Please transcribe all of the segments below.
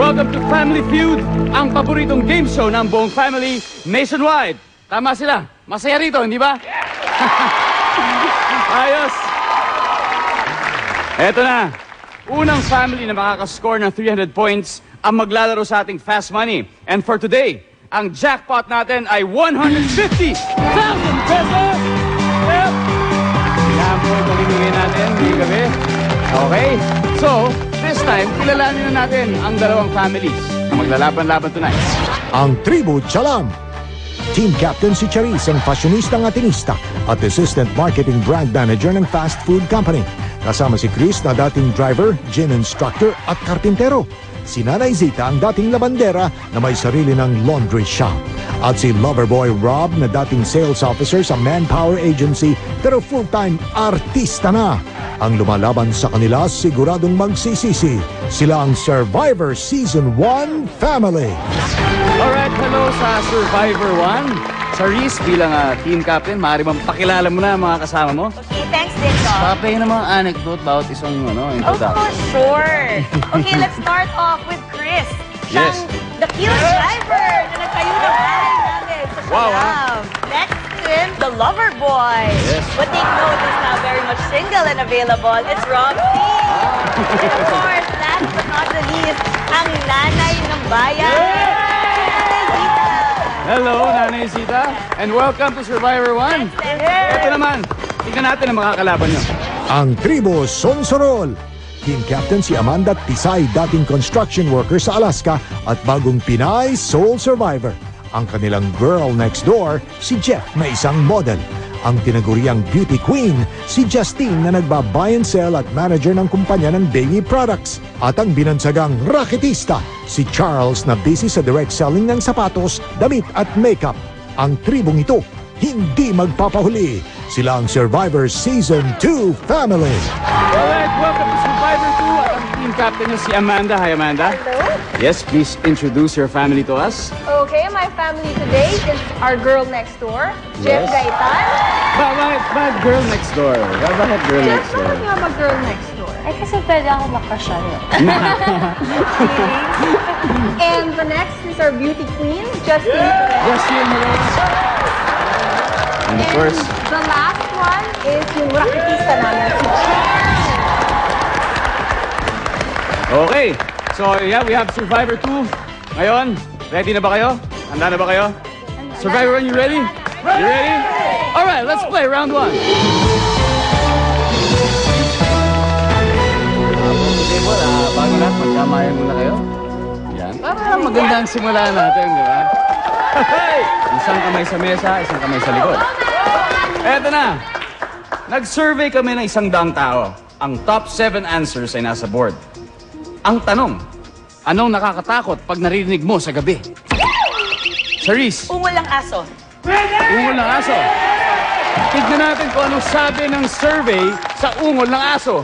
welcome to Family Feud, ang paboritong game show ng buong family nationwide. Tama sila. Masaya rito, hindi ba? Ayos. Eto na. Unang family na makakascore ng 300 points ang maglalaro sa ating Fast Money. And for today, ang jackpot natin ay 150,000 pesos! Yep! Yan po itong ibigay natin ngayong gabi. Okay? So, this time, kilalanin na natin ang dalawang families na maglalaban-laban tonight. Ang Tribu Chalam. Team Captain si Charis, ang fashionistang atinista at Assistant Marketing Brand Manager ng fast food company. Kasama si Chris na dating driver, gym instructor at karpintero. Si Nanay Zita ang dating labandera na may sarili ng laundry shop. At si Loverboy Rob na dating sales officer sa Manpower Agency pero full-time artista na. Ang lumalaban sa kanila siguradong magsisisi. Sila ang Survivor Season 1 family. Alright, hello sa Survivor 1. Charis, bilang team captain, maaari bang pakilala mo na ang mga kasama mo? Okay, thanks din, Doc. Papay na mga anecdote about isang Of course, sure. Okay, let's start off with Chris. Yes. Siyang the cute driver na nagtayo ng bahay namin sa Wow, Siargao. Next to him, the lover boy. Yes. But take note, is now very much single and available. It's Rob P. And of course, last but not the least, ang nanay ng bayan. Hello, Nanay Zita, and welcome to Survivor 1. Ito naman, tingnan natin ang mga kalaban nyo. Ang Tribu Sonsorol. Team Captain si Amanda Tisay, dating construction worker sa Alaska at bagong Pinay Soul Survivor. Ang kanilang girl next door, si Jeff na isang model. Ang tinaguriang beauty queen, si Justine na nagba-buy and sell at manager ng kumpanya ng baby products. At ang binansagang raketista, si Charles na busy sa direct selling ng sapatos, damit at makeup. Ang tribong ito, hindi magpapahuli. Sila ang Survivor Season 2 family. Alright, welcome to Survivor 2 at ang team captain nyo si Amanda. Hi, Amanda. Hello. Yes, please introduce your family to us. Okay, my family today is our girl next door, Jem Yes. Gaitan. Bakit girl next door? Bakit girl Jeff, next door? bakit nga ba girl next door? Ay, kasi pwede ako makasya. And the next is our beauty queen, Justine. Yes, yun, hello. And of course, The last one is yung raketista namin, si Chen. okay. So, yeah, we have Survivor 2. Ngayon, ready na ba kayo? Handa na ba kayo? Survivor 1, you ready? You ready? Alright, let's play round 1. Bago lahat, magkamayan muna kayo. Yan. Para magandang simula natin, di ba? Hey! Isang kamay sa mesa, isang kamay sa likod. Eto na. Nag-survey kami ng 100 tao. Ang top 7 answers ay nasa board. Ang tanong, anong nakakatakot pag naririnig mo sa gabi? Charis, Ungol ang aso. ungol ng aso. Tignan natin kung anong sabi ng survey sa ungol ng aso.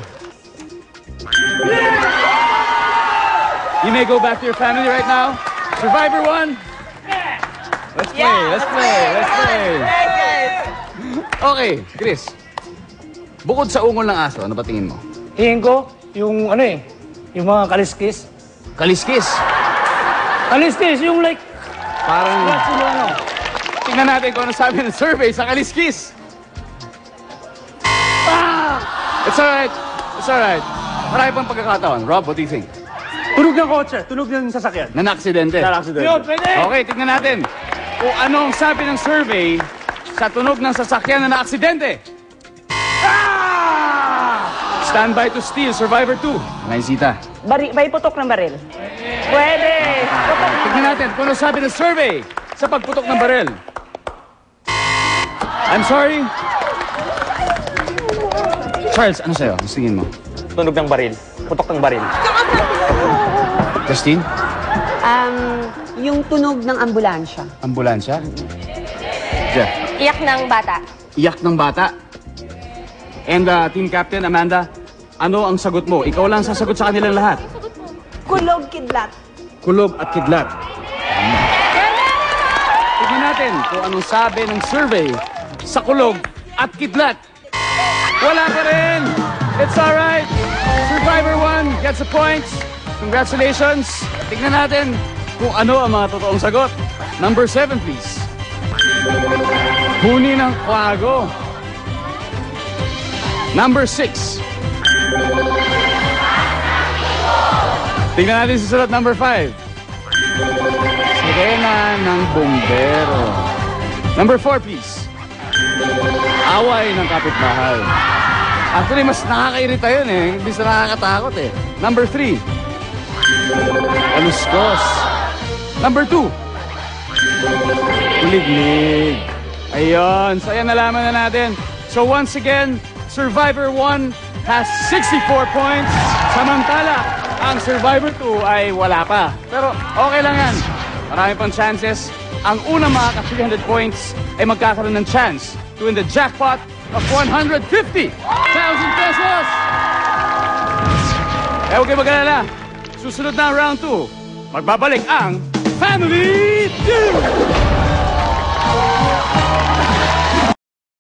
You may go back to your family right now. Survivor 1. Let's play, let's play, let's play. Okay, Chris. Bukod sa ungol ng aso, ano ba tingin mo? Tingin ko, yung yung mga kaliskis. Kaliskis. Kaliskis, yung like, Parang, sino ano? tingnan natin kung ano sabi ng survey sa kaliskis. Ah! It's alright. It's alright. Marami pang pagkakataon. Rob, what do you think? Tunog ng kotse, tunog ng sasakyan. Na na-aksidente. Yun, pwede! Okay, tignan natin kung anong sabi ng survey sa tunog ng sasakyan na na-aksidente. Ah! Stand by to steal, Survivor 2. Naisita. May putok ng baril. Pwede. Tignan natin kung ano sabi ng survey sa pagputok ng baril. I'm sorry. Charles, ano sa'yo? Gusto tingin mo? Tunog ng baril, putok ng baril. Justine? Yung tunog ng ambulansya. Ambulansya? Jeff? Iyak ng bata. Iyak ng bata? And Team Captain Amanda, ano ang sagot mo? Ikaw lang sasagot sa kanilang lahat. Kulog kidlat. Kulog at kidlat. Tignan natin kung anong sabi ng survey sa kulog at kidlat. Wala ka rin! It's alright! Survivor 1 gets the points. congratulations. Tignan natin kung ano ang mga totoong sagot. Number 7, please. Huni ng kwago. Number 6. Tignan natin sa sulat number 5. Sirena ng bombero. Number 4, please. Away ng kapitbahay. Actually, mas nakakairita yun eh. Hindi sa nakakatakot eh. Number 3. Aluskos. Number 2. Kuliglig. Ayun. So, ayan, nalaman na natin. So, once again, Survivor 1 has 64 points. Samantala, ang Survivor 2 ay wala pa. Pero okay lang yan. Marami pang chances. Ang unang makaka 300 points ay magkakaroon ng chance to win the jackpot of 150,000 pesos! Eh, huwag kayo mag-alala. Susunod na ang round 2, magbabalik ang Family Feud!